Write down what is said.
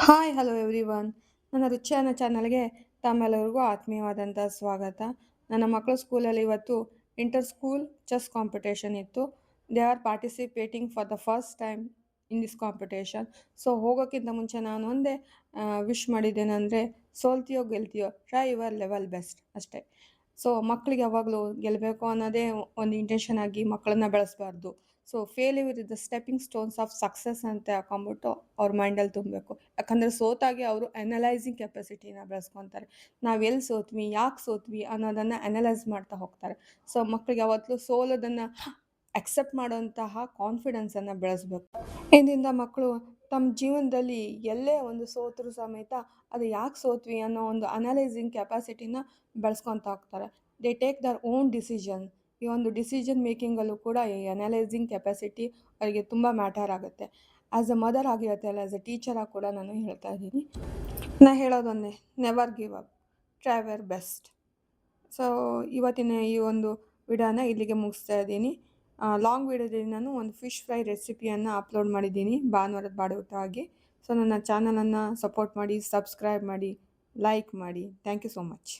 Hi hello everyone. ನನ್ನ ರುಚಿಯನ್ನ ಚಾನಲ್ಗೆ ತಮ್ಮೆಲ್ಲರಿಗೂ ಆತ್ಮೀಯವಾದಂಥ ಸ್ವಾಗತ. ನನ್ನ ಮಕ್ಕಳ ಸ್ಕೂಲಲ್ಲಿ ಇವತ್ತು ಇಂಟರ್ ಸ್ಕೂಲ್ ಚೆಸ್ ಕಾಂಪಿಟೇಷನ್ ಇತ್ತು. They are participating for the first time in this competition. So ಹೋಗೋಕ್ಕಿಂತ ಮುಂಚೆ ನಾನು ಒಂದೇ ವಿಶ್ ಮಾಡಿದ್ದೇನೆಂದರೆ, ಸೋಲ್ತೀಯೋ ಗೆಲ್ತೀಯೋ ಟ್ರೈ ಯುವರ್ ಲೆವೆಲ್ ಬೆಸ್ಟ್ ಅಷ್ಟೇ. ಸೊ ಮಕ್ಕಳಿಗೆ ಯಾವಾಗಲೂ ಗೆಲ್ಲಬೇಕು ಅನ್ನೋದೇ ಒಂದು ಇಂಟೆನ್ಷನ್ ಆಗಿ ಮಕ್ಕಳನ್ನ ಬೆಳೆಸಬಾರ್ದು. So failure is the stepping stones of success ಅಂತ ಹಾಕೊಂಡ್ಬಿಟ್ಟು ಅವ್ರ ಮೈಂಡಲ್ಲಿ ತುಂಬಬೇಕು. ಯಾಕಂದರೆ ಸೋತಾಗಿ ಅವರು ಅನಲೈಸಿಂಗ್ ಕೆಪಾಸಿಟಿನ ಬೆಳೆಸ್ಕೊತಾರೆ. ನಾವು ಎಲ್ಲಿ ಸೋತ್ವಿ, ಯಾಕೆ ಸೋತ್ವಿ ಅನ್ನೋದನ್ನು ಅನಲೈಸ್ ಮಾಡ್ತಾ ಹೋಗ್ತಾರೆ. ಸೊ ಮಕ್ಕಳಿಗೆ ಯಾವತ್ತೂ ಸೋಲೋದನ್ನು ಅಕ್ಸೆಪ್ಟ್ ಮಾಡೋಂತಹ ಕಾನ್ಫಿಡೆನ್ಸನ್ನು ಬೆಳೆಸ್ಬೇಕು. ಇಂದಿಂದ ಮಕ್ಕಳು ತಮ್ಮ ಜೀವನದಲ್ಲಿ ಎಲ್ಲೇ ಒಂದು ಸೋತರೂ ಸಮೇತ ಅದು ಯಾಕೆ ಸೋತ್ವಿ ಅನ್ನೋ ಒಂದು ಅನಲೈಸಿಂಗ್ ಕೆಪಾಸಿಟಿನ ಬೆಳೆಸ್ಕೊತಾ ಹೋಗ್ತಾರೆ. They take their own decision. ಈ ಒಂದು ಡಿಸಿಷನ್ ಮೇಕಿಂಗಲ್ಲೂ ಕೂಡ ಈ ಅನಲೈಸಿಂಗ್ ಕೆಪಾಸಿಟಿ ಅವರಿಗೆ ತುಂಬ ಮ್ಯಾಟರ್ ಆಗುತ್ತೆ. ಆ್ಯಸ್ ಎ ಮದರ್ ಆಗಿರುತ್ತೆ ಅಲ್ಲ, ಆ್ಯಸ್ ಎ ಟೀಚರಾಗಿ ಕೂಡ ನಾನು ಹೇಳ್ತಾ ಇದ್ದೀನಿ. ನಾ ಹೇಳೋದೊಂದೇ, never give up, try your best. So ಇವತ್ತಿನ ಈ ಒಂದು ವಿಡಿಯೋನ ಇಲ್ಲಿಗೆ ಮುಗಿಸ್ತಾ ಇದ್ದೀನಿ. ಲಾಂಗ್ ವಿಡಿಯೋದಲ್ಲಿ ನಾನು ಒಂದು ಫಿಶ್ ಫ್ರೈ ರೆಸಿಪಿಯನ್ನು ಅಪ್ಲೋಡ್ ಮಾಡಿದ್ದೀನಿ ಭಾನುವಾರದ ಬಾಡೂಟವಾಗಿ. ಸೊ ನನ್ನ ಚಾನಲನ್ನು ಸಪೋರ್ಟ್ ಮಾಡಿ, ಸಬ್ಸ್ಕ್ರೈಬ್ ಮಾಡಿ, ಲೈಕ್ ಮಾಡಿ. Thank you so much.